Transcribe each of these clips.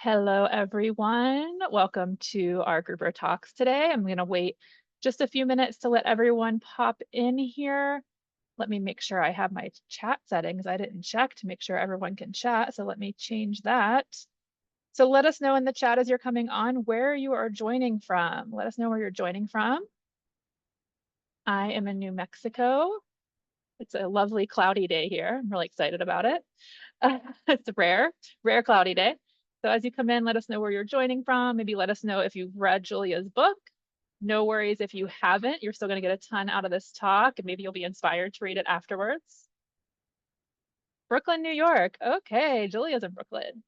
Hello, everyone. Welcome to our Grouper Talks today. I'm going to wait just a few minutes to let everyone pop in here. Let me make sure I have my chat settings. I didn't check to make sure everyone can chat, so let me change that. So let us know in the chat as you're coming on where you are joining from. Let us know where you're joining from. I am in New Mexico. It's a lovely cloudy day here. I'm really excited about it. It's a rare cloudy day. So as you come in, let us know where you're joining from. Maybe let us know if you've read Julia's book. No worries if you haven't. You're still going to get a ton out of this talk, and maybe you'll be inspired to read it afterwards. Brooklyn, New York. Okay, Julia's in Brooklyn.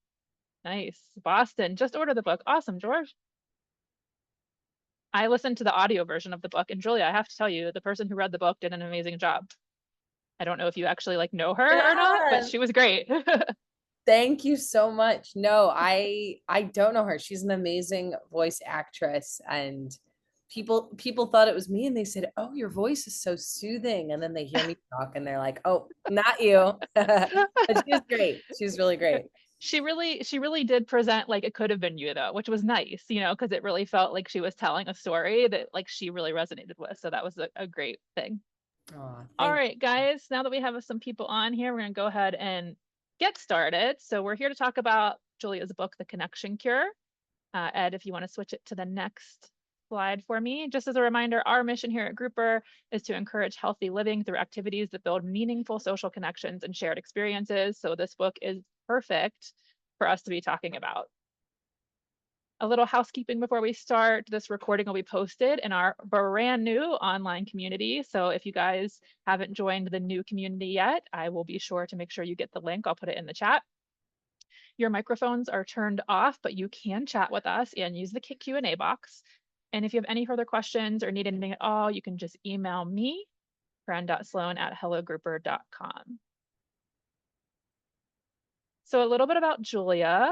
Nice. Boston. Just ordered the book. Awesome, George. I listened to the audio version of the book, and Julia, I have to tell you, the person who read the book did an amazing job. I don't know if you actually know her or not, but Yeah. she was great. Thank you so much. No, I don't know her. She's an amazing voice actress, and people thought it was me, and they said, "Oh, your voice is so soothing." And then they hear me talk and they're like, "Oh, not you." But she was great. She was really great. She really did present like it could have been you though, which was nice, because it really felt like she was telling a story that she really resonated with. So that was a great thing. Oh, All thank right, guys, now that we have some people on here, we're going to go ahead and get started. So we're here to talk about Julia's book, The Connection Cure. Ed, if you want to switch it to the next slide for me. Just as a reminder, our mission here at Grouper is to encourage healthy living through activities that build meaningful social connections and shared experiences. So this book is perfect for us to be talking about. A little housekeeping before we start. This recording will be posted in our brand new online community. So if you guys haven't joined the new community yet, I will be sure to make sure you get the link. I'll put it in the chat. Your microphones are turned off, but you can chat with us and use the Q&A box. And if you have any further questions or need anything at all, you can just email me, fran.sloan@hellogrouper.com. So a little bit about Julia.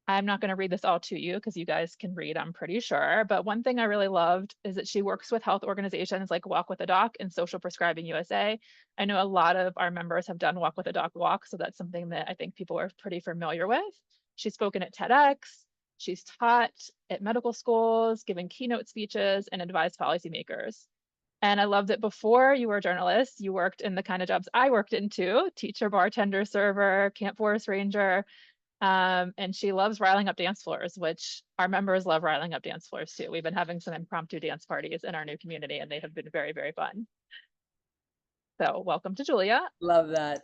I'm not going to read this all to you because you guys can read, I'm pretty sure. But one thing I really loved is that she works with health organizations like Walk with a Doc and Social Prescribing USA. I know a lot of our members have done Walk with a Doc walks, so that's something that I think people are pretty familiar with. She's spoken at TEDx. She's taught at medical schools, given keynote speeches, and advised policymakers. And I love that before you were a journalist, you worked in the kind of jobs I worked into: teacher, bartender, server, camp forest ranger. And she loves riling up dance floors, which our members love riling up dance floors too. We've been having some impromptu dance parties in our new community, and they have been very, very fun. So welcome to Julia. Love that.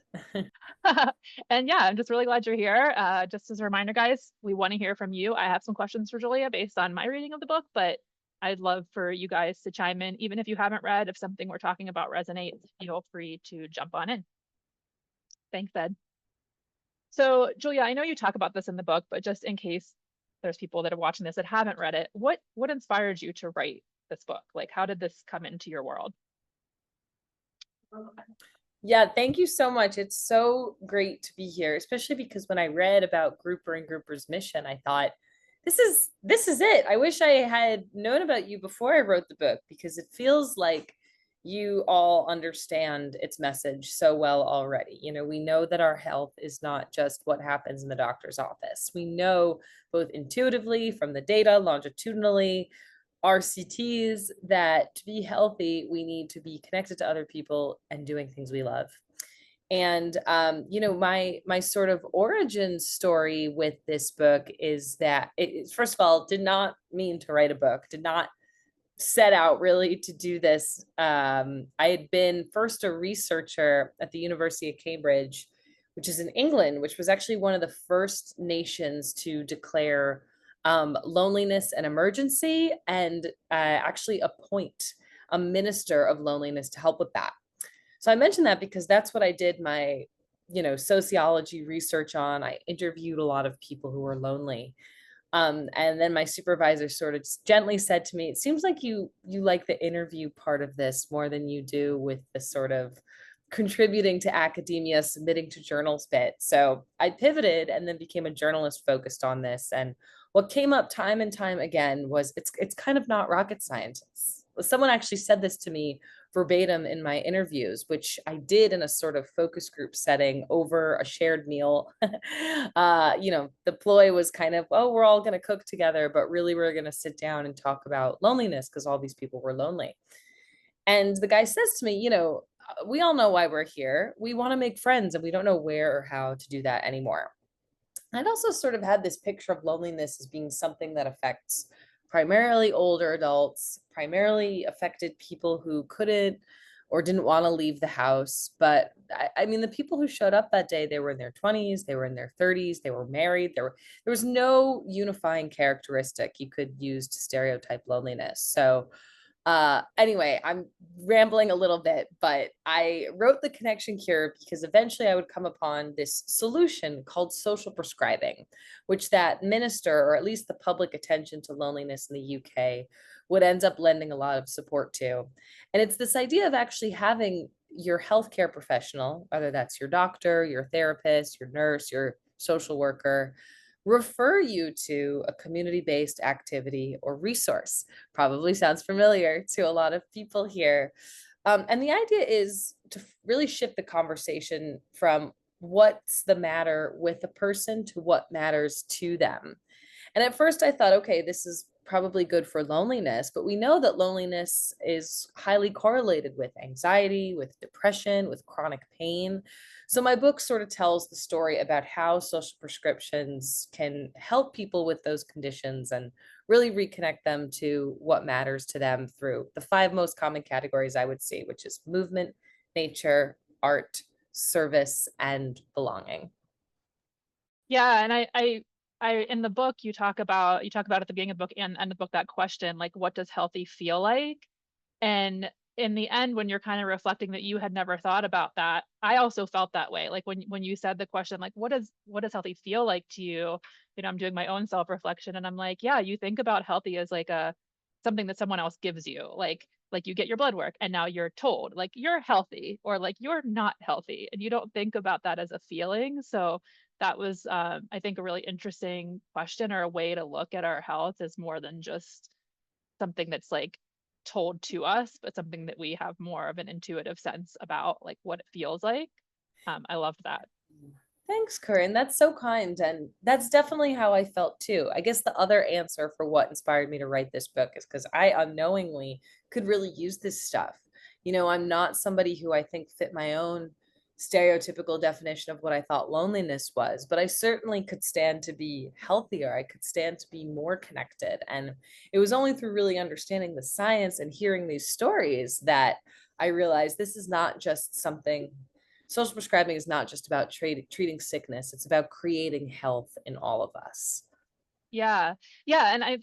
And yeah, I'm just really glad you're here. Just as a reminder, guys, we want to hear from you. I have some questions for Julia based on my reading of the book, but I'd love for you guys to chime in. Even if you haven't read, if something we're talking about resonates, feel free to jump on in. Thanks, Ed. So, Julia, I know you talk about this in the book, but just in case there's people that are watching this that haven't read it, what inspired you to write this book? Like, how did this come into your world? Yeah, thank you so much. It's so great to be here, especially because when I read about Grouper and Grouper's mission, I thought, this is it. I wish I had known about you before I wrote the book, because it feels like you all understand its message so well already. We know that our health is not just what happens in the doctor's office. We know both intuitively from the data, longitudinally, RCTs, that to be healthy, we need to be connected to other people and doing things we love. And my sort of origin story with this book is that it, first of all, did not mean to write a book, did not set out really to do this. I had been first a researcher at the University of Cambridge, which is in England, which was actually one of the first nations to declare loneliness an emergency, and actually appoint a minister of loneliness to help with that. So I mentioned that because that's what I did my sociology research on. I interviewed a lot of people who were lonely. And then my supervisor sort of gently said to me, it seems like you like the interview part of this more than you do with the sort of contributing to academia, submitting to journals bit. So I pivoted and then became a journalist focused on this. And what came up time and time again was it's kind of not rocket science. Someone actually said this to me verbatim in my interviews, which I did in a sort of focus group setting over a shared meal. The ploy was kind of, oh, we're all going to cook together, but really we're going to sit down and talk about loneliness because all these people were lonely. And the guy says to me, we all know why we're here. We want to make friends and we don't know where or how to do that anymore. I'd also sort of had this picture of loneliness as being something that affects primarily older adults, primarily affected people who couldn't or didn't want to leave the house. But I mean, the people who showed up that day, they were in their 20s, they were in their 30s, they were married. There was no unifying characteristic you could use to stereotype loneliness. So anyway, I'm rambling a little bit, but I wrote The Connection Cure because eventually I would come upon this solution called social prescribing, which that minister, or at least the public attention to loneliness in the UK, would end up lending a lot of support to. And it's this idea of actually having your healthcare professional, whether that's your doctor, your therapist, your nurse, your social worker, refer you to a community-based activity or resource. Probably sounds familiar to a lot of people here. And the idea is to really shift the conversation from what's the matter with a person to what matters to them. And at first I thought, okay, this is probably good for loneliness, but we know that loneliness is highly correlated with anxiety, with depression, with chronic pain. So my book sort of tells the story about how social prescriptions can help people with those conditions and really reconnect them to what matters to them through the five most common categories I would see, which is movement, nature, art, service, and belonging. Yeah, and I in the book you talk about at the beginning of the book and the book that question, like what does healthy feel like? And in the end, when you're kind of reflecting that you had never thought about that, I also felt that way. Like when you said the question, like what does healthy feel like to you? I'm doing my own self-reflection and I'm like, yeah, you think about healthy as like a something that someone else gives you. Like you get your blood work and now you're told like you're healthy or like you're not healthy and you don't think about that as a feeling. So that was I think a really interesting question or a way to look at our health as more than just something that's like told to us, but something that we have more of an intuitive sense about like what it feels like. I loved that. Thanks, Corinne. That's so kind. And that's definitely how I felt too. I guess the other answer for what inspired me to write this book is because I unknowingly could really use this stuff. I'm not somebody who I think fit my own stereotypical definition of what I thought loneliness was, but I certainly could stand to be healthier. I could stand to be more connected. And it was only through really understanding the science and hearing these stories that I realized this is not just something social prescribing is not just about treating sickness, it's about creating health in all of us. Yeah. And at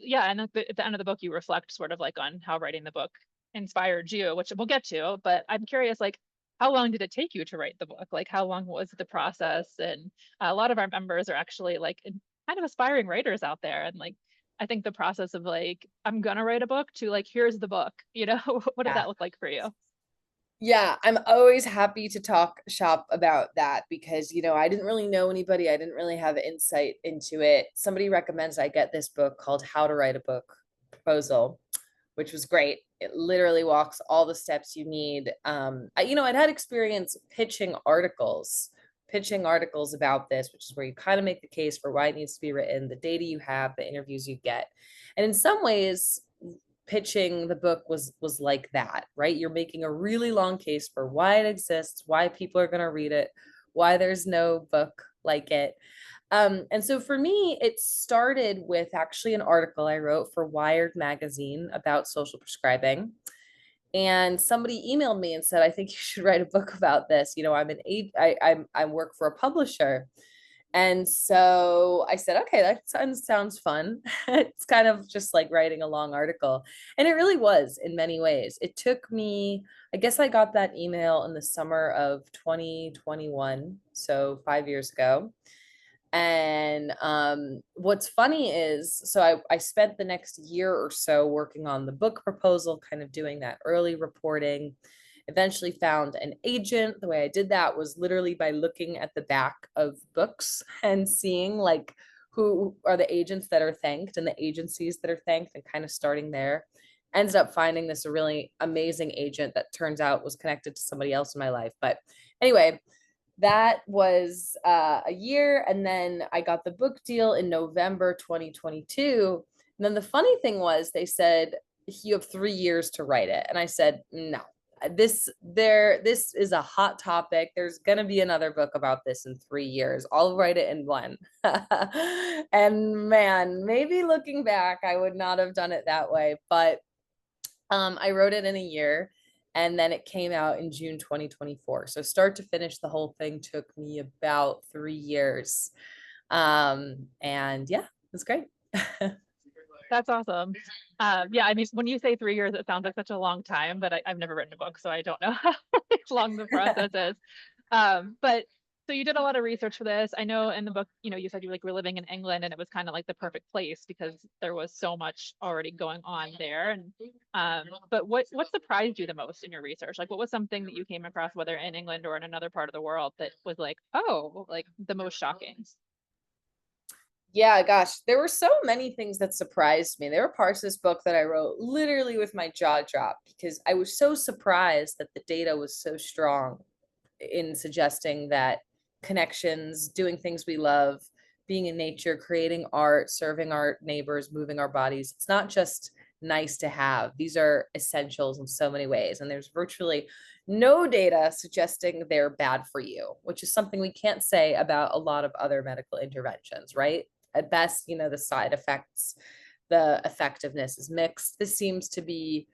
the end of the book you reflect sort of like on how writing the book inspired you, which we'll get to, but I'm curious like how long did it take you to write the book? Like how long was the process? And a lot of our members are actually like kind of aspiring writers out there and like I think the process of like I'm gonna write a book to like here's the book, what did Yeah. that look like for you? Yeah, I'm always happy to talk shop about that because, I didn't really know anybody. I didn't really have insight into it. Somebody recommends I get this book called How to Write a Book Proposal, which was great. It literally walks all the steps you need. I'd had experience pitching articles about this, which is where you kind of make the case for why it needs to be written, the data you have, the interviews you get. And in some ways, pitching the book was like that, right? You're making a really long case for why it exists, why people are going to read it, why there's no book like it. And so for me, it started with actually an article I wrote for Wired magazine about social prescribing. And somebody emailed me and said, I think you should write a book about this. I work for a publisher. And so I said, okay, that sounds fun. It's kind of just like writing a long article. And it really was in many ways. It took me, I guess I got that email in the summer of 2021, so 5 years ago. And what's funny is, so I spent the next year or so working on the book proposal, kind of doing that early reporting. Eventually found an agent. The way I did that was literally by looking at the back of books and seeing like who are the agents that are thanked and the agencies that are thanked and kind of starting there. Ended up finding this a really amazing agent that turns out was connected to somebody else in my life. But anyway, that was a year. And then I got the book deal in November 2022. And then the funny thing was, they said, you have 3 years to write it. And I said, no, this is a hot topic. There's going to be another book about this in 3 years. I'll write it in one. And man, maybe looking back, I would not have done it that way. But I wrote it in a year, and then it came out in June 2024. So start to finish, the whole thing took me about 3 years. And yeah, it was great. That's awesome. Yeah, I mean, when you say 3 years, it sounds like such a long time, but I've never written a book, so I don't know how long the process is. But so you did a lot of research for this. I know in the book, you said you were living in England, and it was kind of like the perfect place because there was so much already going on there. And but what surprised you the most in your research? Like, what was something that you came across, whether in England or in another part of the world, that was like, oh, like the most shocking? Yeah, gosh, there were so many things that surprised me. There were parts of this book that I wrote literally with my jaw dropped, because I was so surprised that the data was so strong in suggesting that connections, doing things we love, being in nature, creating art, serving our neighbors, moving our bodies, it's not just nice to have. These are essentials in so many ways. And there's virtually no data suggesting they're bad for you, which is something we can't say about a lot of other medical interventions, right? At best, the side effects, the effectiveness is mixed. This seems to be,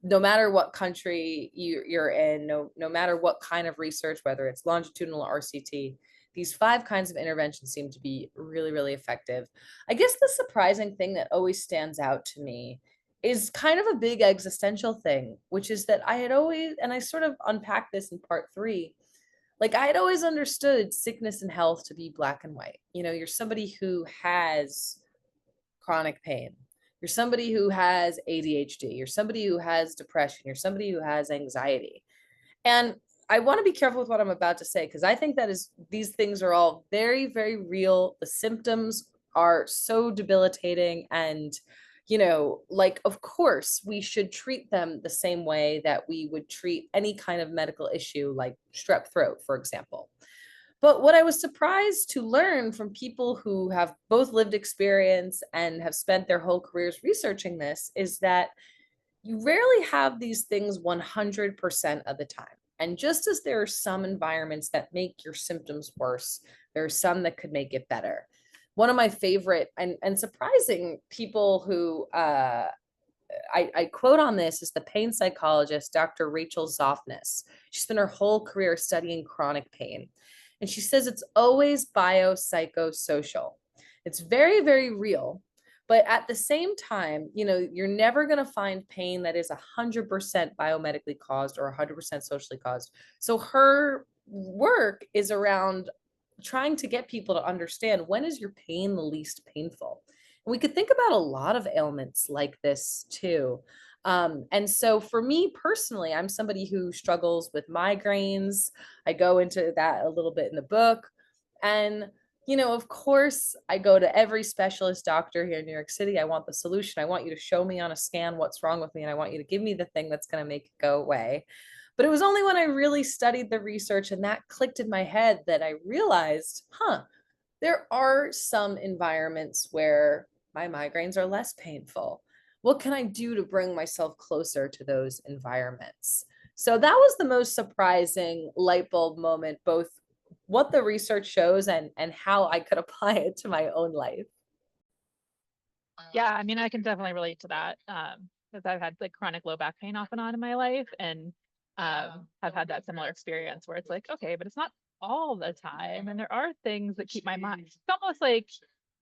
no matter what country you're in, no matter what kind of research, whether it's longitudinal or RCT, these 5 kinds of interventions seem to be really, really effective. I guess the surprising thing that always stands out to me is kind of a big existential thing, which is that I had always, and I sort of unpacked this in part 3, like I had always understood sickness and health to be black and white. You're somebody who has chronic pain. You're somebody who has ADHD. You're somebody who has depression. You're somebody who has anxiety. And I want to be careful with what I'm about to say, because I think that these things are all very, very real. The symptoms are so debilitating. And, like, of course, we should treat them the same way that we would treat any kind of medical issue, like strep throat, for example. But what I was surprised to learn from people who have both lived experience and have spent their whole careers researching this is that you rarely have these things 100% of the time. And just as there are some environments that make your symptoms worse, there are some that could make it better. One of my favorite and surprising people who I quote on this is the pain psychologist, Dr. Rachel Zoffness. She spent her whole career studying chronic pain. And she says it's always biopsychosocial. It's very, very real. But at the same time, you're never going to find pain that is 100% biomedically caused or 100% socially caused. So her work is around trying to get people to understand, when is your pain the least painful? And we could think about a lot of ailments like this too. And so for me personally, I'm somebody who struggles with migraines. I go into that a little bit in the book. And, of course, I go to every specialist doctor here in New York City. I want the solution. I want you to show me on a scan what's wrong with me, and I want you to give me the thing that's going to make it go away. But it was only when I really studied the research and that clicked in my head that I realized, there are some environments where my migraines are less painful. What can I do to bring myself closer to those environments? So that was the most surprising light bulb moment, both what the research shows and how I could apply it to my own life. Yeah, I mean, I can definitely relate to that, because I've had like chronic low back pain off and on in my life, and have had that similar experience where it's like, okay, but it's not all the time, and there are things that keep my mind. It's almost like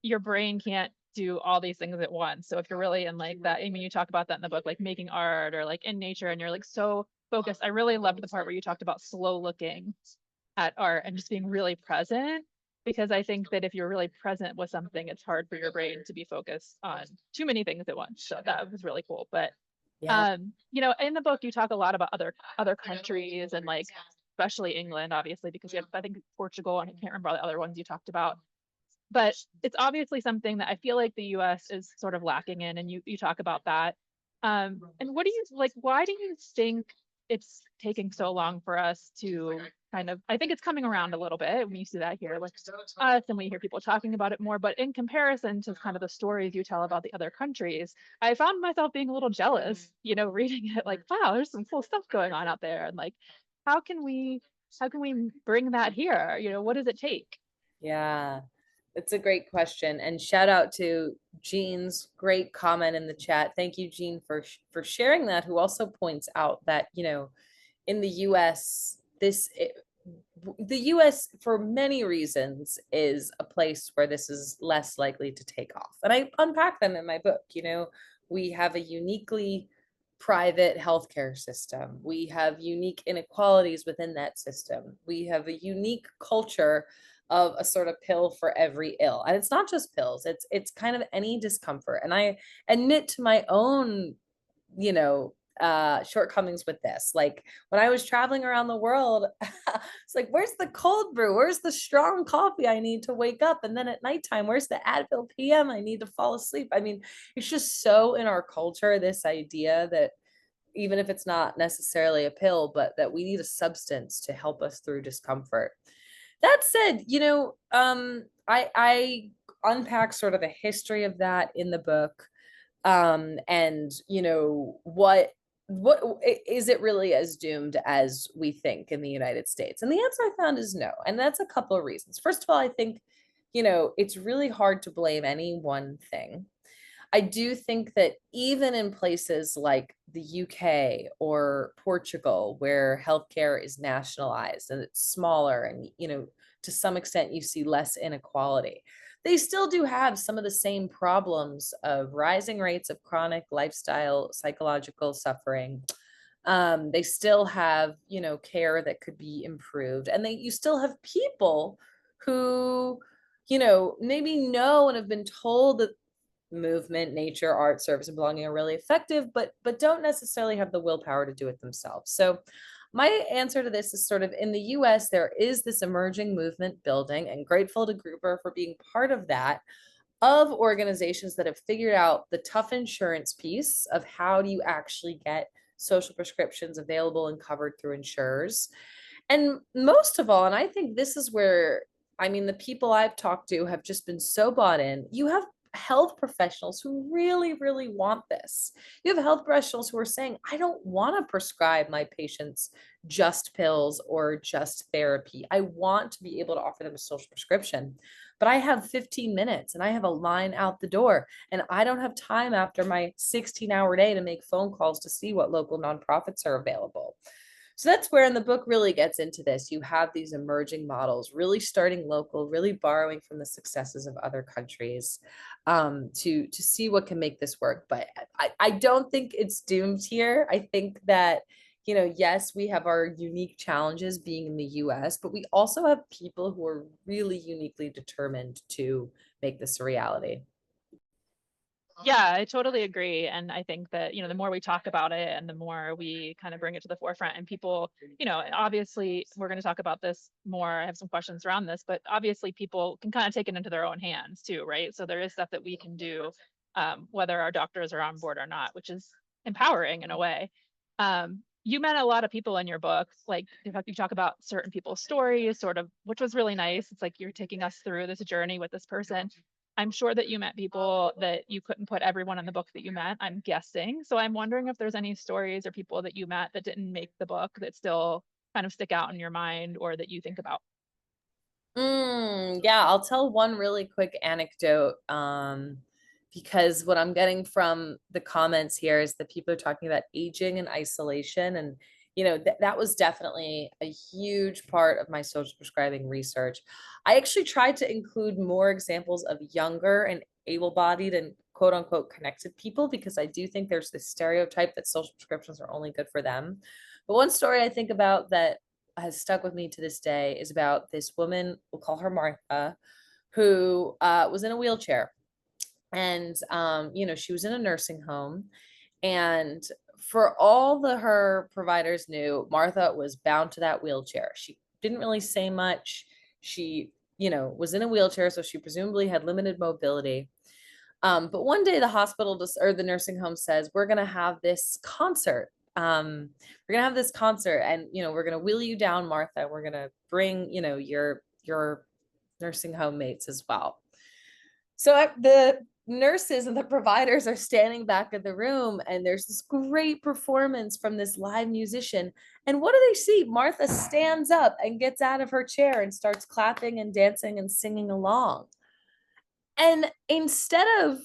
your brain can't do all these things at once. So if you're really in like that, I mean, you talk about that in the book, like making art or like in nature, and you're like so focused. I really loved the part where you talked about slow looking at art and just being really present, because I think that if you're really present with something, it's hard for your brain to be focused on too many things at once. So that was really cool. But Yeah. in the book you talk a lot about other countries, and like especially England, obviously, because you have, I think, Portugal, and I can't remember all the other ones you talked about. But it's obviously something that I feel like the US is sort of lacking in, and you talk about that. And what do you like? Why do you think it's taking so long for us to kind of? I think it's coming around a little bit. We see that here with us, and we hear people talking about it more. But in comparison to kind of the stories you tell about the other countries, I found myself being a little jealous. Reading it like, wow, there's some cool stuff going on out there, and like, how can we? How can we bring that here? What does it take? Yeah, it's a great question. And shout out to Jean's great comment in the chat. Thank you, Jean, for sharing that, who also points out that, in the US, the US, for many reasons, is a place where this is less likely to take off. And I unpack them in my book. We have a uniquely private healthcare system. We have unique inequalities within that system. We have a unique culture of a sort of pill for every ill. And it's not just pills, it's kind of any discomfort. And I admit to my own, you know, shortcomings with this. Like when I was traveling around the world, it's like, where's the cold brew? Where's the strong coffee I need to wake up? And then at nighttime, where's the Advil PM I need to fall asleep? I mean, it's just so in our culture, this idea that even if it's not necessarily a pill, but that we need a substance to help us through discomfort. That said, I unpack sort of the history of that in the book. And what is it really as doomed as we think in the United States? And the answer I found is no. And that's a couple of reasons. First of all, I think, it's really hard to blame any one thing. I do think that even in places like the UK or Portugal, where healthcare is nationalized and it's smaller, and to some extent you see less inequality, they still do have some of the same problems of rising rates of chronic lifestyle psychological suffering. They still have, care that could be improved, and you still have people who, maybe know and have been told that movement, nature, art, service, and belonging are really effective, but don't necessarily have the willpower to do it themselves. So my answer to this is sort of, in the US, there is this emerging movement building, and grateful to Grouper for being part of that, of organizations that have figured out the tough insurance piece of how do you actually get social prescriptions available and covered through insurers. And most of all, and I think this is where, I mean, the people I've talked to have just been so bought in. You have health professionals who really, really want this. You have health professionals who are saying, I don't want to prescribe my patients just pills or just therapy. I want to be able to offer them a social prescription, but I have 15 minutes and I have a line out the door, and I don't have time after my 16-hour day to make phone calls to see what local nonprofits are available. So that's where in the book really gets into this. You have these emerging models, really starting local, really borrowing from the successes of other countries, to see what can make this work. But I don't think it's doomed here. I think that, yes, we have our unique challenges being in the US, but we also have people who are really uniquely determined to make this a reality. Yeah, I totally agree. And I think that, the more we talk about it and the more we kind of bring it to the forefront, and people, obviously we're going to talk about this more. I have some questions around this, but obviously people can kind of take it into their own hands too, right? So there is stuff that we can do, whether our doctors are on board or not, which is empowering in a way. You met a lot of people in your book. Like, in fact, you talk about certain people's stories, sort of, which was really nice. It's like you're taking us through this journey with this person. I'm sure that you met people that you couldn't put everyone in the book that you met, I'm guessing. So I'm wondering if there's any stories or people that you met that didn't make the book that still kind of stick out in your mind or that you think about. Yeah, I'll tell one really quick anecdote. Because what I'm getting from the comments here is that people are talking about aging and isolation. And, that was definitely a huge part of my social prescribing research. I actually tried to include more examples of younger and able-bodied and quote unquote connected people, because I do think there's this stereotype that social prescriptions are only good for them. But one story I think about that has stuck with me to this day is about this woman, we'll call her Martha, who was in a wheelchair. And she was in a nursing home, and for all her providers knew, Martha was bound to that wheelchair. She didn't really say much. She, was in a wheelchair, so she presumably had limited mobility. But one day the hospital just, or the nursing home says, we're going to have this concert. We're going to have this concert and, we're going to wheel you down, Martha. We're going to bring, your nursing home mates as well. So the nurses and the providers are standing back in the room, and there's this great performance from this live musician. And what do they see? Martha stands up and gets out of her chair and starts clapping and dancing and singing along. And instead of,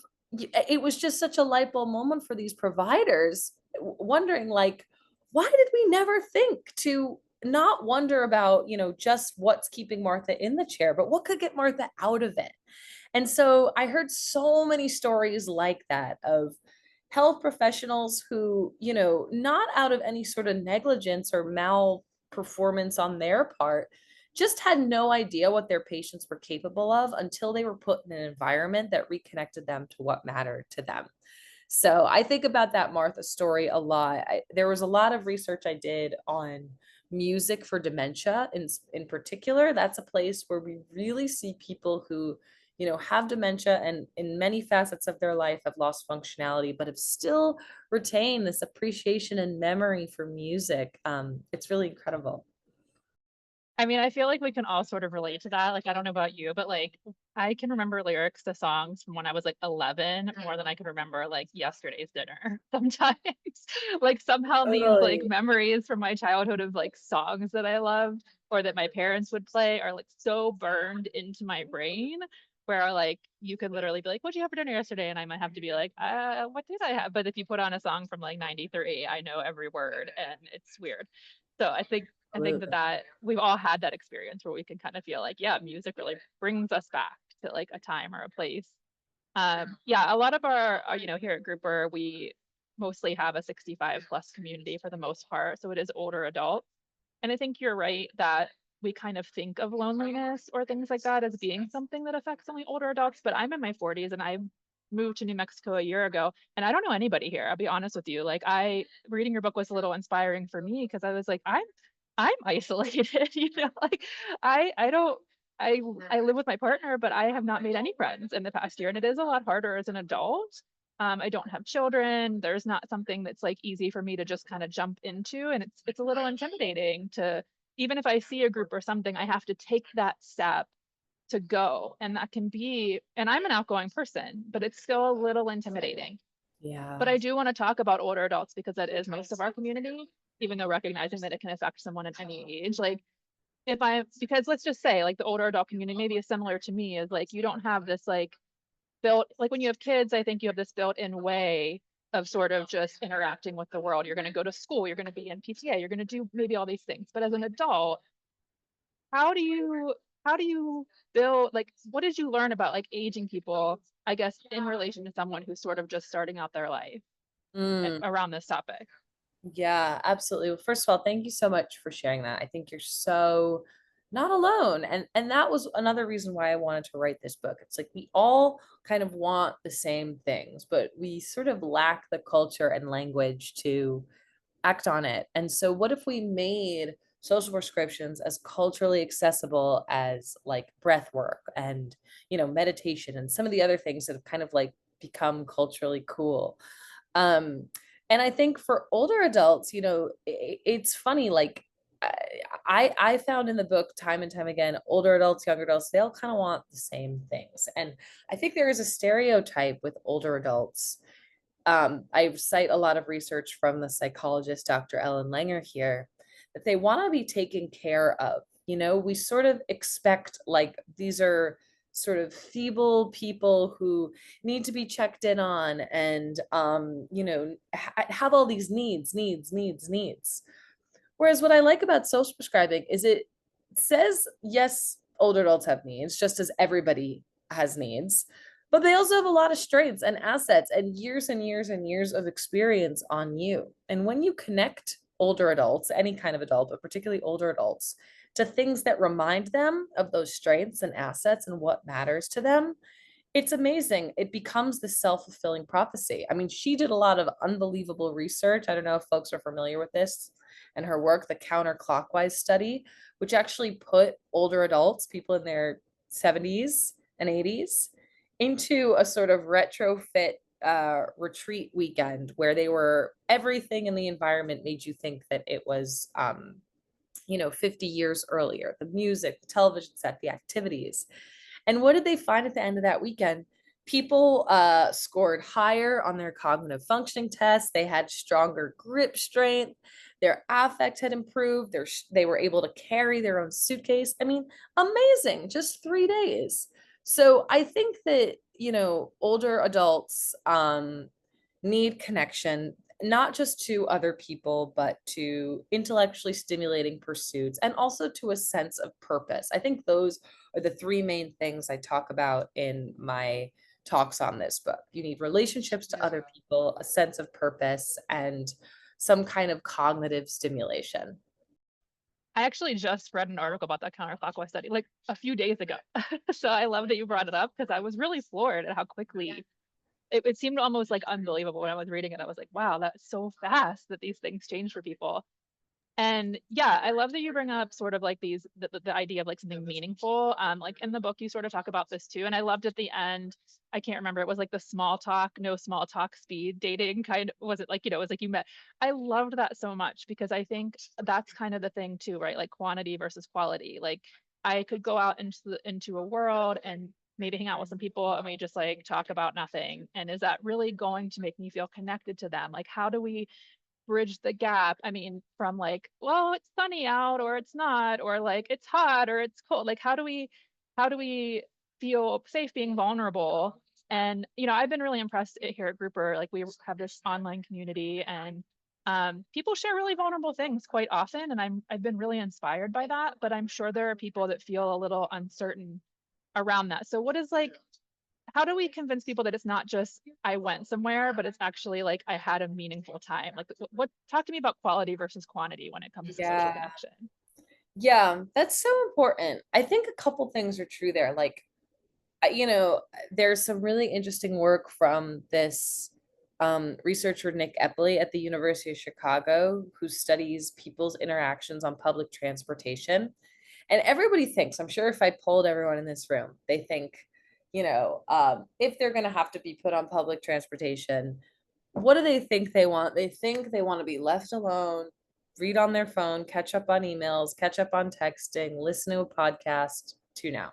it was just such a light bulb moment for these providers, wondering like, why did we never think to not wonder about, just what's keeping Martha in the chair, but what could get Martha out of it? And so I heard so many stories like that of health professionals who, not out of any sort of negligence or malperformance on their part, just had no idea what their patients were capable of until they were put in an environment that reconnected them to what mattered to them. So I think about that Martha story a lot. There was a lot of research I did on music for dementia in particular. That's a place where we really see people who, have dementia and in many facets of their life have lost functionality, but have still retained this appreciation and memory for music. It's really incredible. I mean, I feel like we can all sort of relate to that. Like, I don't know about you, but like, I can remember lyrics to songs from when I was like 11 more than I can remember like yesterday's dinner sometimes. Like, somehow these like Totally. memories from my childhood of like songs that I loved or that my parents would play are like so burned into my brain where like you could literally be like, "What'd you have for dinner yesterday?" And I might have to be like, what did I have?" But if you put on a song from like 93, I know every word and it's weird. So I think that Absolutely. we've all had that experience where we can kind of feel like, yeah, music really brings us back to like a time or a place. Yeah, a lot of our here at Grouper, we mostly have a 65 plus community for the most part. So it is older adults. And I think you're right that we kind of think of loneliness or things like that as being something that affects only older adults. But I'm in my 40s and I moved to New Mexico a year ago and I don't know anybody here. I'll be honest with you. Like I reading your book was a little inspiring for me because I was like, I'm isolated, like I don't I I live with my partner, but I have not made any friends in the past year. And it is a lot harder as an adult. I don't have children. There's not something that's like easy for me to just kind of jump into. And it's a little intimidating to even if I see a group or something, I have to take that step to go. And that can be, and I'm an outgoing person, but it's still a little intimidating. Yeah. But I do want to talk about older adults because that is most of our community, even though recognizing that it can affect someone at any age. Like if I, because let's just say like the older adult community maybe is similar to me is like you don't have this like built, like when you have kids, I think you have this built in way of sort of just interacting with the world. You're going to go to school, you're going to be in PTA, you're going to do maybe all these things. But as an adult, how do you, how do you build, like, what did you learn about like aging people, I guess, in relation to someone who's sort of just starting out their life Mm. around this topic? Yeah, absolutely. Well, first of all, thank you so much for sharing that. I think you're so not alone. And that was another reason why I wanted to write this book. It's like we all kind of want the same things, but we sort of lack the culture and language to act on it. And so what if we made social prescriptions as culturally accessible as like breath work and, meditation and some of the other things that have kind of like become culturally cool. Um, and I think for older adults, it's funny, like I found in the book time and time again, older adults, younger adults, they all kind of want the same things. And I think there is a stereotype with older adults. I cite a lot of research from the psychologist, Dr. Ellen Langer here, that they want to be taken care of. We sort of expect like these are sort of feeble people who need to be checked in on and, have all these needs. Whereas what I like about social prescribing is it says, yes, older adults have needs, just as everybody has needs, but they also have a lot of strengths and assets and years and years and years of experience on you. And when you connect older adults, any kind of adult, but particularly older adults, to things that remind them of those strengths and assets and what matters to them, it's amazing. It becomes the self-fulfilling prophecy. I mean, she did a lot of unbelievable research. I don't know if folks are familiar with this and her work, the counterclockwise study, which actually put older adults, people in their 70s and 80s, into a sort of retrofit retreat weekend where they were everything in the environment made you think that it was 50 years earlier, the music, the television set, the activities. And what did they find at the end of that weekend? People scored higher on their cognitive functioning tests. They had stronger grip strength. Their affect had improved. They were able to carry their own suitcase. I mean, amazing, just 3 days. So I think that, older adults need connection, not just to other people, but to intellectually stimulating pursuits and also to a sense of purpose. I think those are the three main things I talk about in my talks on this book. You need relationships to other people, a sense of purpose, and some kind of cognitive stimulation. I actually just read an article about that counterclockwise study like a few days ago. So I love that you brought it up because I was really floored at how quickly it seemed almost like unbelievable when I was reading it. I was like, wow, that's so fast that these things change for people. And yeah, I love that you bring up sort of like the idea of like something meaningful. Like in the book, you sort of talk about this too. And I loved at the end, I can't remember, it was like the small talk, no small talk speed dating kind of, was it like, it was like you met. I loved that so much because I think that's kind of the thing too, right? Like quantity versus quality. Like I could go out into a world and maybe hang out with some people and we just like talk about nothing. And is that really going to make me feel connected to them? Like, how do we bridge the gap? I mean, from like, well, it's sunny out or it's not, or like it's hot or it's cold. Like, how do we feel safe being vulnerable? And I've been really impressed here at Grouper. Like we have this online community and people share really vulnerable things quite often. And I've been really inspired by that, but I'm sure there are people that feel a little uncertain around that. So what is like, how do we convince people that it's not just I went somewhere, but it's actually like I had a meaningful time? Like what talk to me about quality versus quantity when it comes to social Yeah. connection. Yeah, that's so important. I think a couple things are true there. Like, there's some really interesting work from this researcher, Nick Epley at the University of Chicago, who studies people's interactions on public transportation. And everybody thinks, I'm sure if I polled everyone in this room, they think, if they're going to have to be put on public transportation, what do they think they want? They think they want to be left alone, read on their phone, catch up on emails, catch up on texting, listen to a podcast, tune out.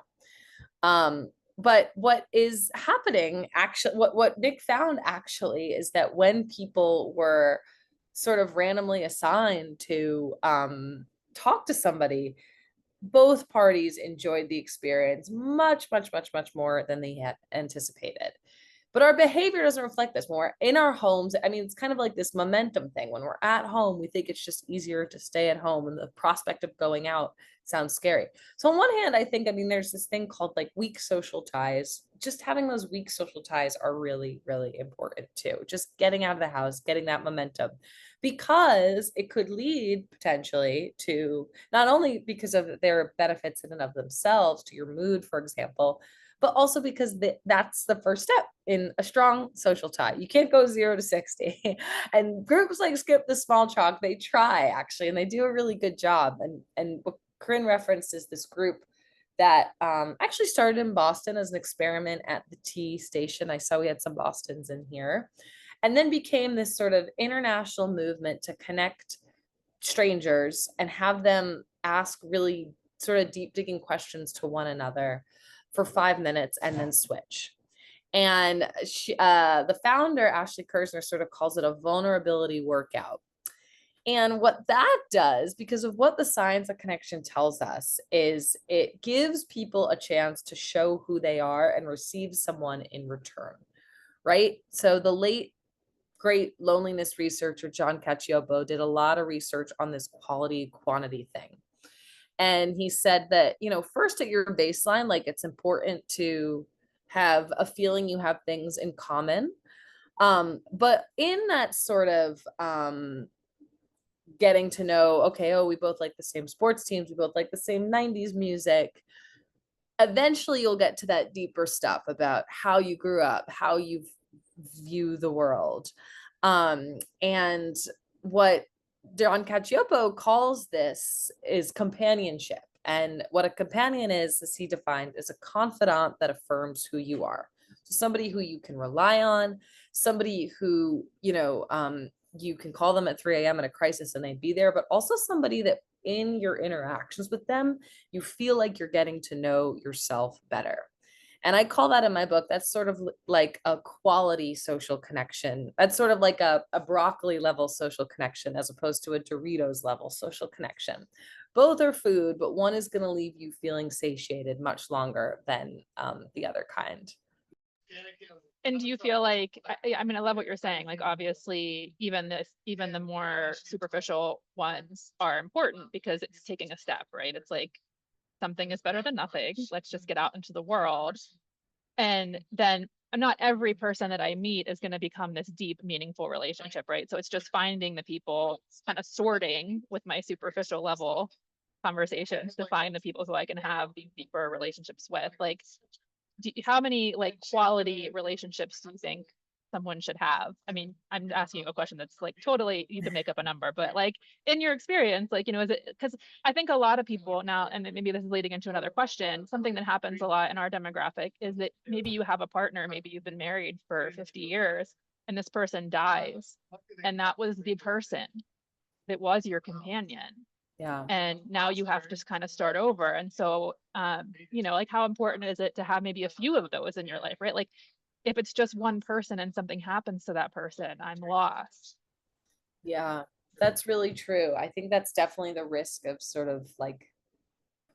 But what is happening actually, what Nick found actually is that when people were sort of randomly assigned to talk to somebody, both parties enjoyed the experience much, much, much, much more than they had anticipated. But our behavior doesn't reflect this. When we're in our homes, I mean, it's kind of like this momentum thing. When we're at home, we think it's just easier to stay at home, and the prospect of going out sounds scary. So, on one hand, I mean, there's this thing called like weak social ties. Just having those weak social ties are really, really important too. Just getting out of the house, getting that momentum, because it could lead potentially to, not only because of their benefits in and of themselves to your mood, for example, but also because that's the first step in a strong social tie. You can't go 0 to 60. And groups like Skip the Small Chalk, they try actually, and they do a really good job. And what Corinne referenced is this group that actually started in Boston as an experiment at the T station. I saw we had some Bostons in here, and then became this sort of international movement to connect strangers and have them ask really sort of deep digging questions to one another for 5 minutes and then switch. And the founder, Ashley Kersner, sort of calls it a vulnerability workout. And what that does, because of what the science of connection tells us, is it gives people a chance to show who they are and receive someone in return, right? So the late great loneliness researcher John Cacioppo did a lot of research on this quality quantity thing. And he said that, first at your baseline, like it's important to have a feeling you have things in common. But in that sort of getting to know, okay, oh, we both like the same sports teams, we both like the same 90s music. Eventually you'll get to that deeper stuff about how you grew up, how you view the world. And what Don Cacioppo calls this is companionship. And what a companion is he defined as a confidant that affirms who you are. So somebody who you can rely on, somebody who, you can call them at 3 a.m. in a crisis and they'd be there, but also somebody that in your interactions with them, you feel like you're getting to know yourself better. And I call that in my book, that's sort of like a quality social connection. That's sort of like a broccoli level social connection as opposed to a Doritos level social connection. Both are food, but one is going to leave you feeling satiated much longer than the other kind. And do you feel like, I mean, I love what you're saying. Like, obviously, even the more superficial ones are important because it's taking a step, right? It's like something is better than nothing. Let's just get out into the world. And then not every person that I meet is going to become this deep, meaningful relationship, right? So it's just finding the people, kind of sorting with my superficial level conversations to find the people who I can have these deeper relationships with. Like, how many like quality relationships do you think someone should have? I mean, I'm asking you a question that's like totally, you can make up a number, but like in your experience, like, is it, because I think a lot of people now, and maybe this is leading into another question, something that happens a lot in our demographic is that maybe you have a partner, maybe you've been married for 50 years and this person dies. And that was the person that was your companion, Yeah. and now you have to just kind of start over. And so like, how important is it to have maybe a few of those in your life, right? Like, if it's just one person and something happens to that person, I'm lost. Yeah, that's really true. I think that's definitely the risk of sort of like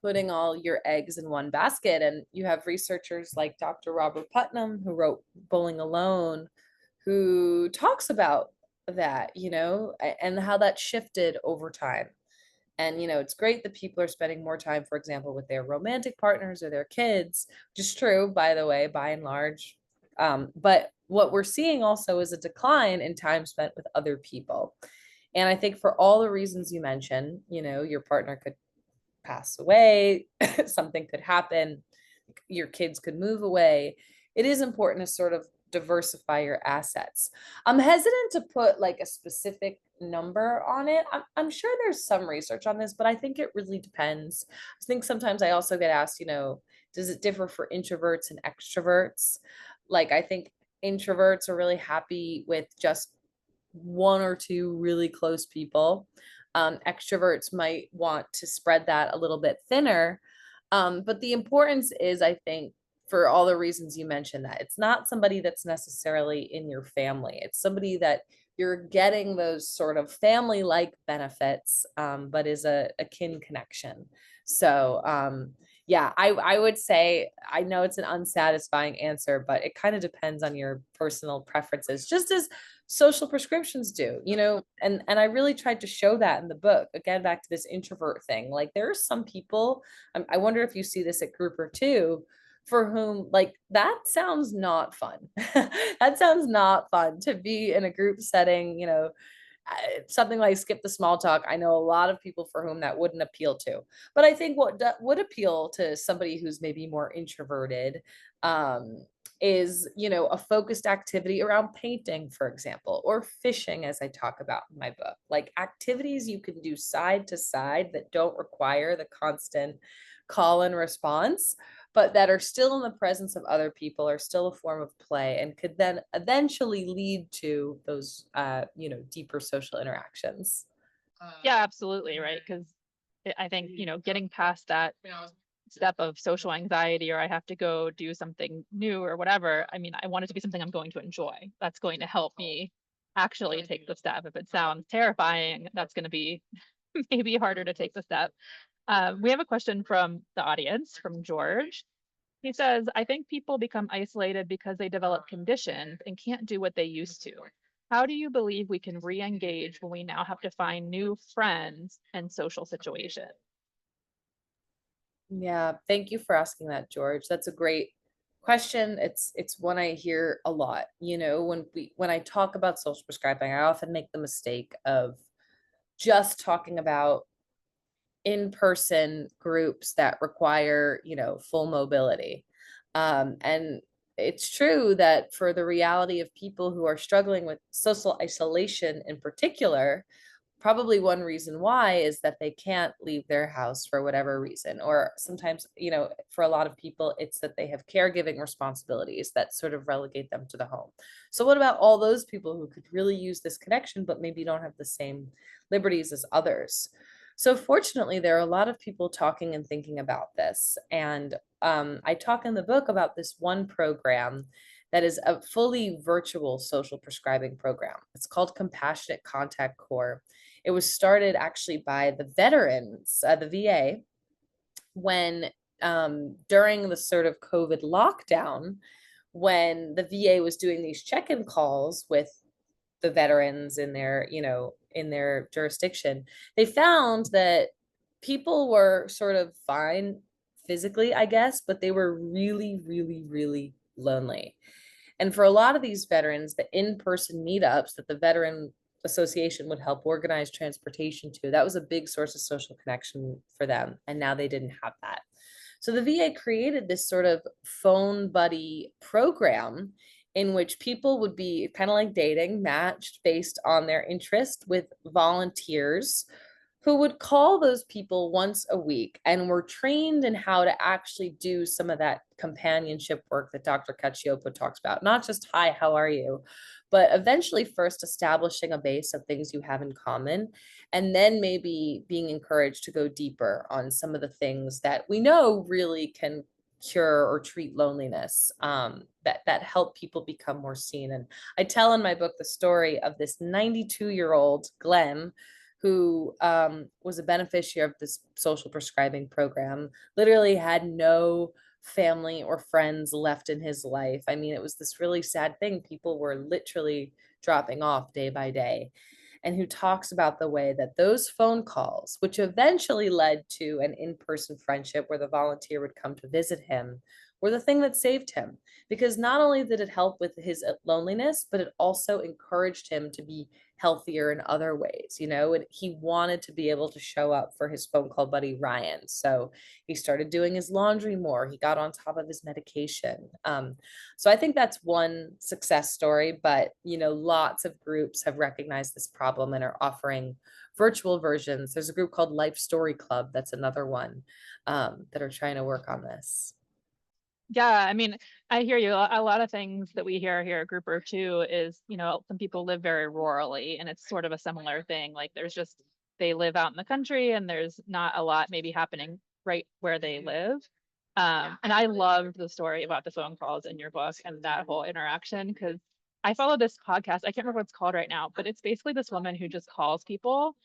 putting all your eggs in one basket. And you have researchers like Dr. Robert Putnam, who wrote Bowling Alone, who talks about that, and how that shifted over time. And, it's great that people are spending more time, for example, with their romantic partners or their kids, which is true, by the way, by and large. But what we're seeing also is a decline in time spent with other people. And I think for all the reasons you mentioned, your partner could pass away, something could happen, your kids could move away. It is important to sort of diversify your assets. I'm hesitant to put like a specific number on it. I'm sure there's some research on this, but I think it really depends. I think sometimes I also get asked, does it differ for introverts and extroverts? Like, I think introverts are really happy with just one or two really close people. Extroverts might want to spread that a little bit thinner. But the importance is, I think, for all the reasons you mentioned, that it's not somebody that's necessarily in your family. It's somebody that you're getting those sort of family-like benefits, but is a kin connection. So yeah, I would say, I know it's an unsatisfying answer, but it kind of depends on your personal preferences, just as social prescriptions do, and I really tried to show that in the book. Again, back to this introvert thing. Like, there are some people, I wonder if you see this at Grouper too, for whom like that sounds not fun. That sounds not fun to be in a group setting, something like skip the small talk. I know a lot of people for whom that wouldn't appeal to. But I think what would appeal to somebody who's maybe more introverted, is, a focused activity around painting, for example, or fishing, as I talk about in my book. Like, activities you can do side to side that don't require the constant call and response, but that are still in the presence of other people, are still a form of play, and could then eventually lead to those, deeper social interactions. Yeah, absolutely, right? Because I think, getting past that step of social anxiety, or I have to go do something new or whatever, I mean, I want it to be something I'm going to enjoy. That's going to help me actually take the step. If it sounds terrifying, that's going to be maybe harder to take the step. We have a question from the audience, from George. He says, I think people become isolated because they develop conditions and can't do what they used to. How do you believe we can re-engage when we now have to find new friends and social situations? Yeah, thank you for asking that, George. That's a great question. It's one I hear a lot. When I talk about social prescribing, I often make the mistake of just talking about in-person groups that require, full mobility. And it's true that for the reality of people who are struggling with social isolation in particular, probably one reason why is that they can't leave their house for whatever reason. Or sometimes, for a lot of people, it's that they have caregiving responsibilities that sort of relegate them to the home. So, what about all those people who could really use this connection, but maybe don't have the same liberties as others? So, fortunately, there are a lot of people talking and thinking about this. And I talk in the book about this one program that is a fully virtual social prescribing program. It's called Compassionate Contact Core. It was started actually by the veterans, the VA, when during the sort of COVID lockdown, when the VA was doing these check-in calls with the veterans in their, in their jurisdiction, they found that people were sort of fine physically, I guess, but they were really, really, really lonely. And for a lot of these veterans, the in-person meetups that the Veteran Association would help organize transportation to, that was a big source of social connection for them. And now they didn't have that. So the VA created this sort of phone buddy program in which people would be kind of like dating, matched based on their interest with volunteers who would call those people once a week and were trained in how to actually do some of that companionship work that Dr. Cacioppo talks about. Not just, hi, how are you? But eventually first establishing a base of things you have in common, and then maybe being encouraged to go deeper on some of the things that we know really can cure or treat loneliness, that help people become more seen. And I tell in my book the story of this 92-year-old Glenn, who was a beneficiary of this social prescribing program, literally had no family or friends left in his life. I mean, it was this really sad thing. People were literally dropping off day by day. And who talks about the way that those phone calls, which eventually led to an in person friendship where the volunteer would come to visit him, were the thing that saved him. Because not only did it help with his loneliness, but it also encouraged him to be healthier in other ways, and he wanted to be able to show up for his phone call buddy Ryan. So he started doing his laundry more. He got on top of his medication. So I think that's one success story, but lots of groups have recognized this problem and are offering virtual versions. There's a group called Life Story Club. That's another one that are trying to work on this. Yeah, I mean, I hear you. A lot of things that we hear here at Grouper too is, some people live very rurally, and it's sort of a similar thing. Like they live out in the country and there's not a lot maybe happening right where they live. And I loved the story about the phone calls in your book and that whole interaction, because I follow this podcast. I can't remember what it's called right now, but it's basically this woman who just calls people,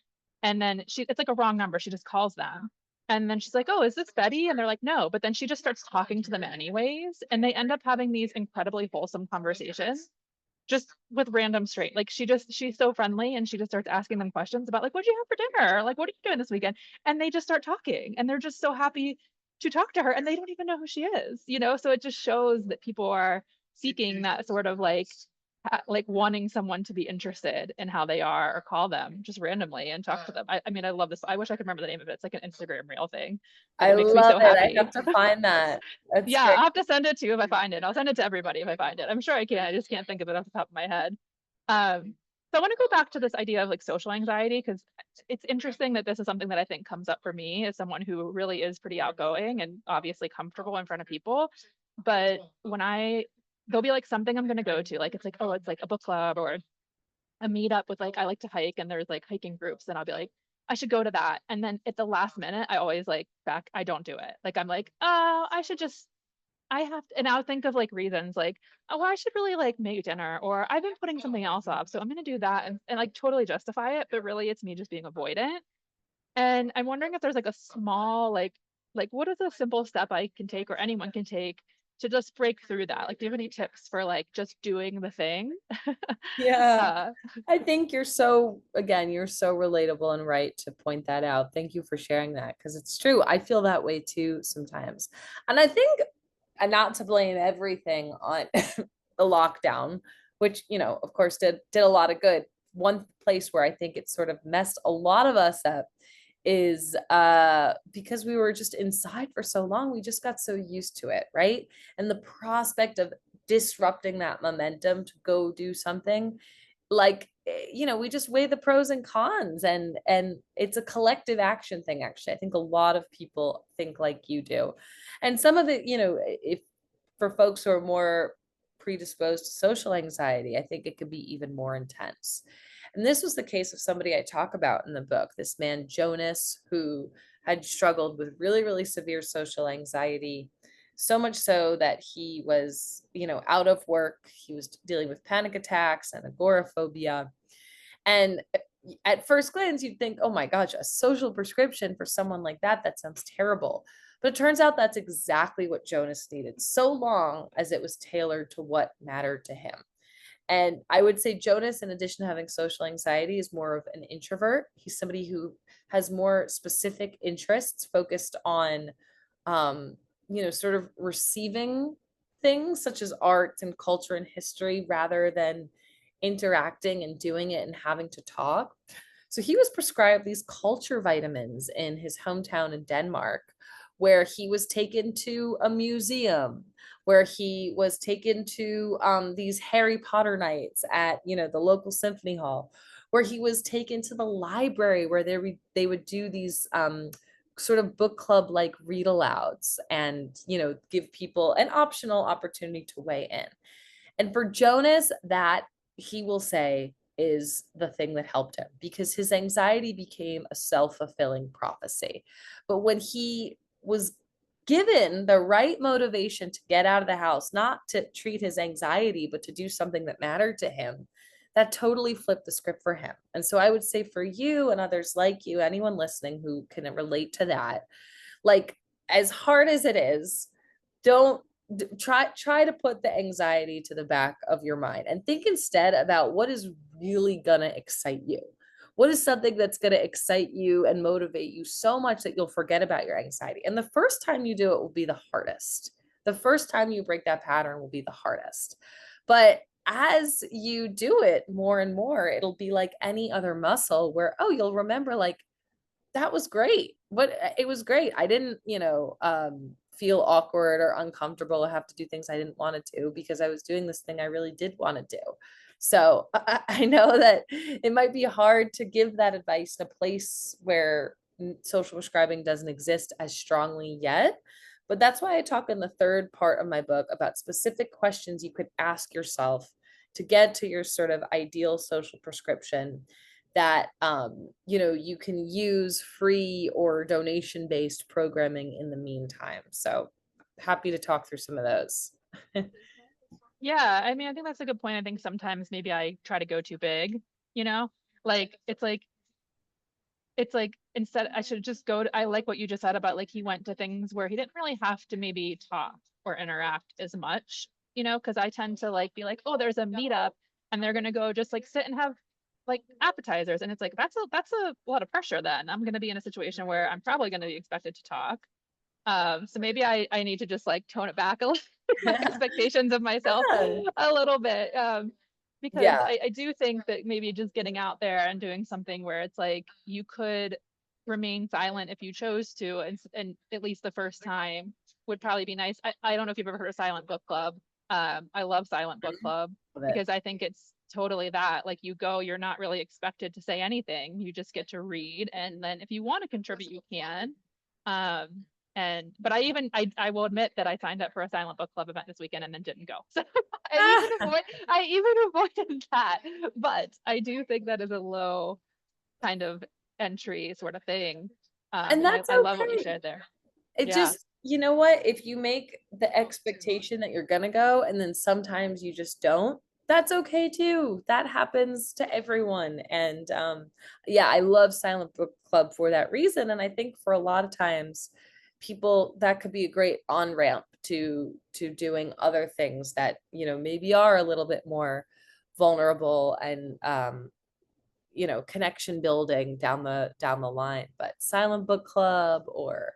and then it's like a wrong number. She just calls them. And then she's like, "Oh, is this Betty?" And they're like, "No." But then she just starts talking to them anyways. And they end up having these incredibly wholesome conversations just with random straight. Like she's so friendly, and she just starts asking them questions about, like, what'd you have for dinner? Like, what are you doing this weekend? And they just start talking, and they're just so happy to talk to her, and they don't even know who she is. So it just shows that people are seeking that sort of like wanting someone to be interested in how they are, or call them just randomly and talk to them. I mean, I love this. I wish I could remember the name of it. It's like an Instagram reel thing, but I it makes me love so it. I happy. have to find that. That's Yeah, great. I'll have to send it to you if I find it. I'll send it to everybody if I find it. I'm sure I can. I just can't think of it off the top of my head. So I want to go back to this idea of like social anxiety, because it's interesting that this is something that I think comes up for me as someone who really is pretty outgoing and obviously comfortable in front of people. But there'll be like something I'm going to go to, like it's like, oh, it's like a book club or a meetup with, like, I like to hike and there's like hiking groups, and I'll be like, I should go to that. And then at the last minute, I always I don't do it. Like I'm like, oh, I have to, and I'll think of like reasons like, oh, well, I should really like make dinner, or I've been putting something else off. So I'm gonna do that, and like totally justify it, but really it's me just being avoidant. And I'm wondering if there's like a small like what is a simple step I can take, or anyone can take, to just break through that? Like, do you have any tips for like just doing the thing? Yeah. uh I think you're so relatable and right to point that out. Thank you for sharing that, because it's true. I feel that way too sometimes. And I think, and not to blame everything on the lockdown, which, of course did a lot of good. One place where I think it sort of messed a lot of us up is because we were just inside for so long, we just got so used to it, right? And the prospect of disrupting that momentum to go do something like, we just weigh the pros and cons, and it's a collective action thing. Actually, I think a lot of people think like you do. And some of it, if for folks who are more predisposed to social anxiety, I think it could be even more intense. And this was the case of somebody I talk about in the book, this man Jonas, who had struggled with really, really severe social anxiety, so much so that he was, out of work. He was dealing with panic attacks and agoraphobia. And at first glance, you'd think, oh my gosh, a social prescription for someone like that, that sounds terrible. But it turns out that's exactly what Jonas needed, so long as it was tailored to what mattered to him. And I would say Jonas, in addition to having social anxiety, is more of an introvert. He's somebody who has more specific interests focused on, sort of receiving things such as art and culture and history rather than interacting and doing it and having to talk. So he was prescribed these culture vitamins in his hometown in Denmark, where he was taken to a museum, where he was taken to these Harry Potter nights at the local symphony hall, where he was taken to the library where they would do these sort of book club like read alouds and give people an optional opportunity to weigh in. And for Jonas, that he will say is the thing that helped him, because his anxiety became a self-fulfilling prophecy. But when he was given the right motivation to get out of the house, not to treat his anxiety, but to do something that mattered to him, that totally flipped the script for him. And so I would say for you and others like you, anyone listening who can relate to that, like, as hard as it is, don't try to put the anxiety to the back of your mind and think instead about what is really going to excite you. What is something that's going to excite you and motivate you so much that you'll forget about your anxiety? And the first time you do it will be the hardest. The first time you break that pattern will be the hardest. But as you do it more and more, it'll be like any other muscle where, oh, you'll remember, like, that was great. But it was great. I didn't, feel awkward or uncomfortable or have to do things I didn't want to do because I was doing this thing I really did want to do. So I know that it might be hard to give that advice in a place where social prescribing doesn't exist as strongly yet. But that's why I talk in the third part of my book about specific questions you could ask yourself to get to your sort of ideal social prescription that you can use free or donation based programming in the meantime. So happy to talk through some of those. Yeah, I mean, I think that's a good point. I think sometimes maybe I try to go too big, you know? Like it's like instead I should just go to, I like what you just said about like he went to things where he didn't really have to maybe talk or interact as much, because I tend to like be like, oh, there's a meetup and they're gonna go just like sit and have like appetizers. And it's like that's a lot of pressure then. I'm gonna be in a situation where I'm probably gonna be expected to talk. So maybe I need to just like tone it back a little, my expectations of myself Yeah. a little bit. Because Yeah. I do think that maybe just getting out there and doing something where it's like you could remain silent if you chose to, and at least the first time would probably be nice. I don't know if you've ever heard of Silent Book Club. I love Silent Book Club Love it. because I think it's totally that. Like you go, you're not really expected to say anything. You just get to read, and then if you want to contribute, you can. Um, but I will admit that I signed up for a Silent Book Club event this weekend and then didn't go. So I even avoided that. But I do think that is a low kind of entry sort of thing. And And that's I love what you okay. shared there. It Yeah. just, you know what? If you make the expectation that you're gonna go and then sometimes you just don't, that's okay too. That happens to everyone. And yeah, I love Silent Book Club for that reason. And I think for a lot of times, people, that could be a great on ramp to doing other things that maybe are a little bit more vulnerable and connection building down the line. But Silent Book Club or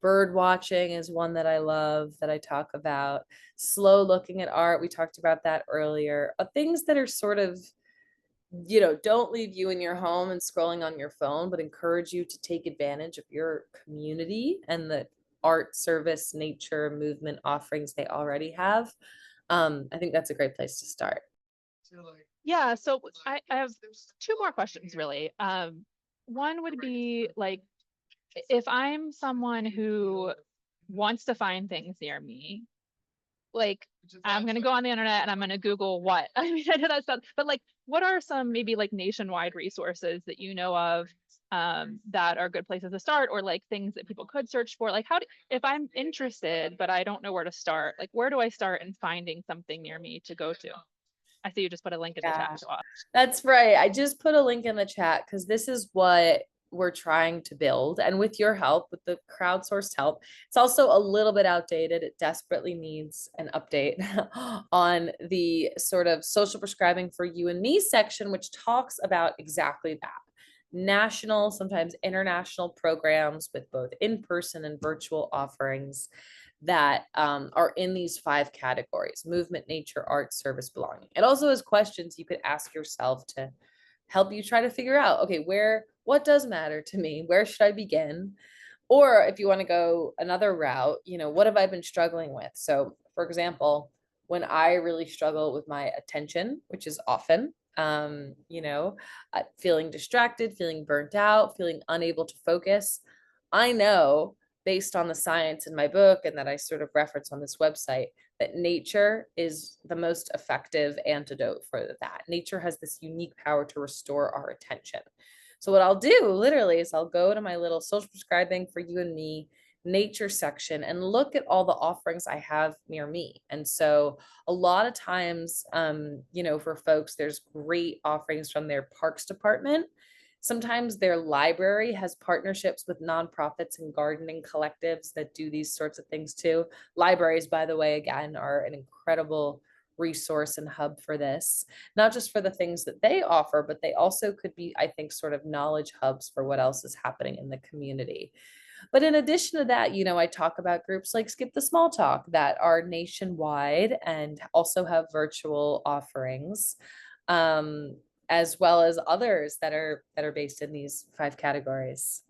bird watching is one that I love, that I talk about. Slow looking at art, we talked about that earlier. Things that are sort of, don't leave you in your home and scrolling on your phone, but encourage you to take advantage of your community and the art, service, nature, movement offerings they already have. I think that's a great place to start. Yeah, so I have two more questions really. One would be like, if I'm someone who wants to find things near me, like I'm gonna go on the internet and I'm gonna Google what? I mean, I know that sounds, but like, what are some maybe like nationwide resources that you know of that are good places to start, or like things that people could search for? Like, if I'm interested but I don't know where to start, like where do I start in finding something near me to go to? I see you just put a link in the chat. Yeah, So awesome. that's right. I just put a link in the chat because this is what we're trying to build. And with your help, with the crowdsourced help, it's also a little bit outdated. It desperately needs an update on the sort of social prescribing for you and me section, which talks about exactly that. National, sometimes international programs with both in-person and virtual offerings that are in these 5 categories: movement, nature, art, service, belonging. It also has questions you could ask yourself to help you try to figure out, okay, what does matter to me? Where should I begin? Or if you want to go another route, what have I been struggling with? So, for example, when I really struggle with my attention, which is often, feeling distracted, feeling burnt out, feeling unable to focus, I know based on the science in my book and that I sort of reference on this website that nature is the most effective antidote for that. Nature has this unique power to restore our attention. So what I'll do literally is I'll go to my little social prescribing for you and me nature section and look at all the offerings I have near me. And so a lot of times, for folks, there's great offerings from their parks department. Sometimes their library has partnerships with nonprofits and gardening collectives that do these sorts of things too. Libraries, by the way, again, are an incredible resource and hub for this, not just for the things that they offer, but they also could be, I think, sort of knowledge hubs for what else is happening in the community. But in addition to that, I talk about groups like Skip the Small Talk that are nationwide and also have virtual offerings, um, as well as others that are based in these 5 categories.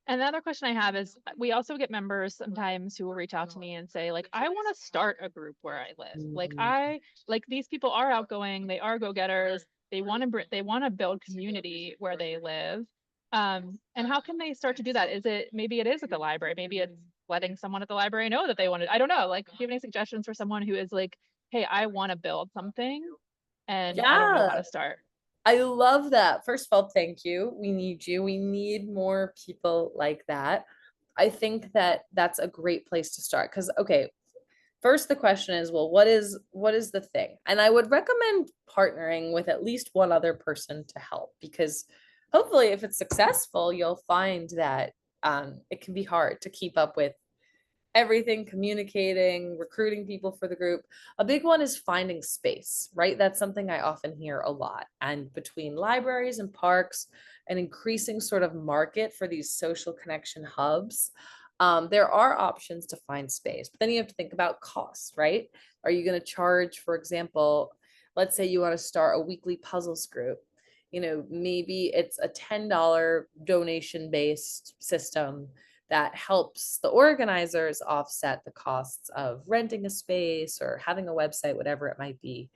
And the other question I have is, we also get members sometimes who will reach out to me and say, like, I want to start a group where I live. Like, Mm. these people are outgoing, they are go-getters, they want to build community where they live. And how can they start to do that? Maybe it is at the library, maybe it's letting someone at the library know that they want to, I don't know, like, do you have any suggestions for someone who is like, hey, I want to build something and I don't know how Yeah, to start? I love that. First of all, thank you. We need you. We need more people like that. I think that that's a great place to start because, okay, first the question is, well, what is the thing? And I would recommend partnering with at least one other person to help, because hopefully if it's successful, you'll find that it can be hard to keep up with everything, communicating, recruiting people for the group. A big one is finding space, right? That's something I often hear a lot. And between libraries and parks, an increasing sort of market for these social connection hubs, there are options to find space. But then you have to think about costs, right? Are you going to charge, for example, let's say you want to start a weekly puzzles group. Maybe it's a $10 donation based system that helps the organizers offset the costs of renting a space or having a website, whatever it might be.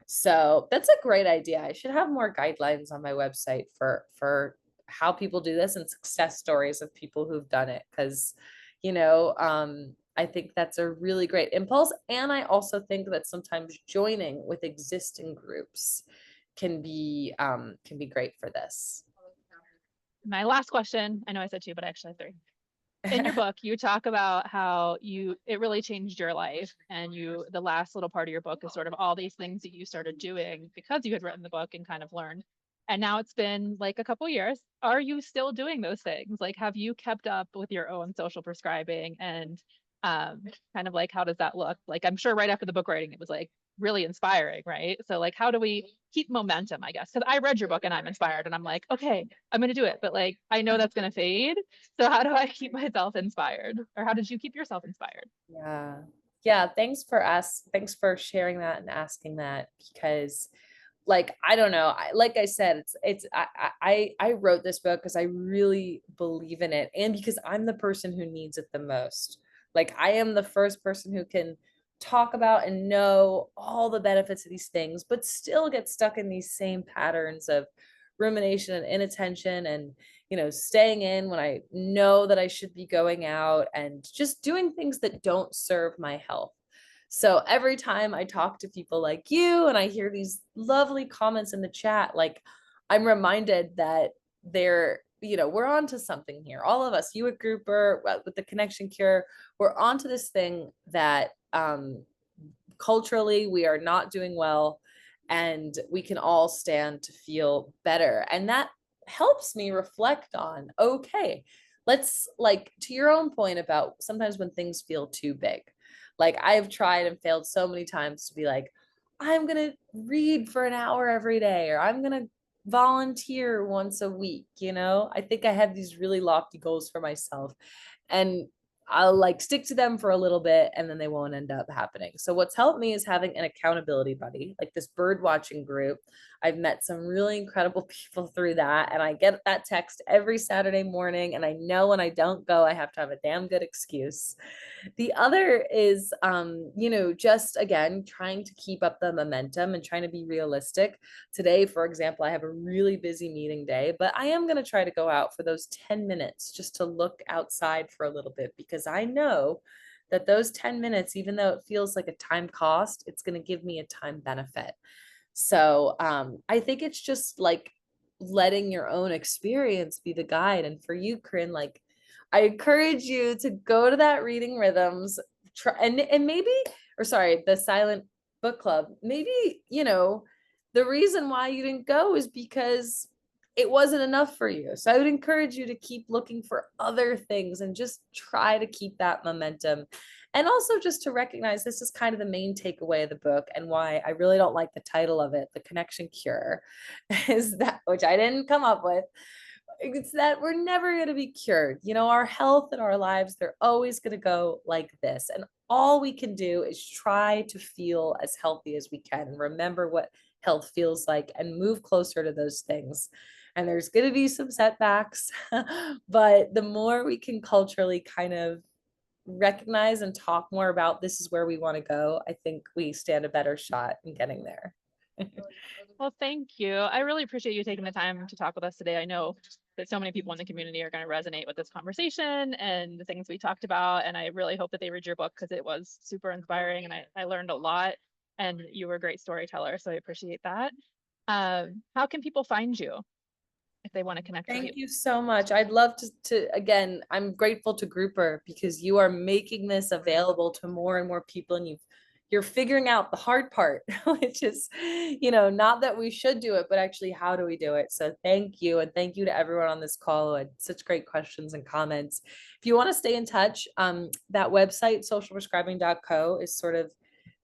So that's a great idea. I should have more guidelines on my website for how people do this and success stories of people who've done it. Because, I think that's a really great impulse. And I also think that sometimes joining with existing groups can be great for this. My last question, I know I said two, but I actually have three. In your book, you talk about how it really changed your life, and the last little part of your book is sort of all these things that you started doing because you had written the book and kind of learned. And now it's been like a couple years. Are you still doing those things? Like, have you kept up with your own social prescribing, and kind of like, how does that look? Like, I'm sure right after the book writing, it was like really inspiring, right? So like, how do we keep momentum, I guess? Because I read your book and I'm inspired and I'm like, okay, I'm going to do it. But like, I know that's going to fade. So how do I keep myself inspired? Or how did you keep yourself inspired? Yeah. Yeah. Thanks for sharing that and asking that, because like, I don't know. Like I said, I wrote this book because I really believe in it. And because I'm the person who needs it the most. Like, I am the first person who can talk about and know all the benefits of these things, but still get stuck in these same patterns of rumination and inattention and, staying in when I know that I should be going out and just doing things that don't serve my health. So every time I talk to people like you and I hear these lovely comments in the chat, like I'm reminded that we're onto something here. All of us, you at Grouper, with the Connection Cure, we're onto this thing that culturally we are not doing well, and we can all stand to feel better. And that helps me reflect on, okay, let's, like, to your own point about sometimes when things feel too big. Like I've tried and failed so many times to be like, I'm going to read for an hour every day, or I'm going to volunteer once a week. I think I have these really lofty goals for myself, and I'll like stick to them for a little bit and then they won't end up happening. So what's helped me is having an accountability buddy, like this bird watching group. I've met some really incredible people through that, and I get that text every Saturday morning, and I know when I don't go, I have to have a damn good excuse. The other is, just again, trying to keep up the momentum and trying to be realistic. Today, for example, I have a really busy meeting day, but I am going to try to go out for those 10 minutes just to look outside for a little bit, because I know that those 10 minutes, even though it feels like a time cost, it's going to give me a time benefit. So I think it's just like letting your own experience be the guide. And for you, Corinne, like I encourage you to go to that reading rhythms, try and maybe, or sorry, the silent book club. Maybe, the reason why you didn't go is because it wasn't enough for you. So I would encourage you to keep looking for other things and just try to keep that momentum. And also just to recognize this is kind of the main takeaway of the book, and why I really don't like the title of it, The Connection Cure, is that, which I didn't come up with. It's that we're never going to be cured. Our health and our lives, they're always going to go like this. And all we can do is try to feel as healthy as we can and remember what health feels like and move closer to those things. And there's going to be some setbacks, but the more we can culturally kind of recognize and talk more about this is where we want to go, I think we stand a better shot in getting there. Well, thank you. I really appreciate you taking the time to talk with us today. I know that so many people in the community are going to resonate with this conversation and the things we talked about. And I really hope that they read your book, because it was super inspiring and I learned a lot, and you were a great storyteller. So I appreciate that. How can people find you if they want to connect with you? Thank you so much. I'd love to again, I'm grateful to Grouper because you are making this available to more and more people, and you're figuring out the hard part, which is, not that we should do it, but actually how do we do it? So thank you. And thank you to everyone on this call who had such great questions and comments. If you want to stay in touch, that website, socialprescribing.co, is sort of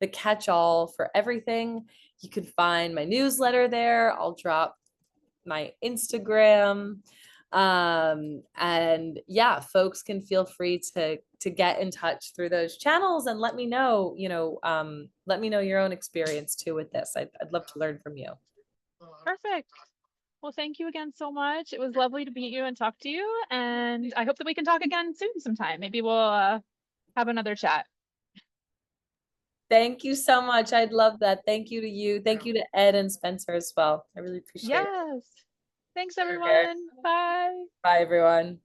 the catch-all for everything. You can find my newsletter there. I'll drop my Instagram, and yeah, folks can feel free to get in touch through those channels and let me know your own experience too with this. I'd love to learn from you. Perfect. Well, thank you again so much. It was lovely to meet you and talk to you, and I hope that we can talk again soon sometime. Maybe we'll have another chat. Thank you so much. I'd love that. Thank you to you. Thank you to Ed and Spencer as well. I really appreciate it. Yes. Thanks, everyone. Bye. Bye, everyone.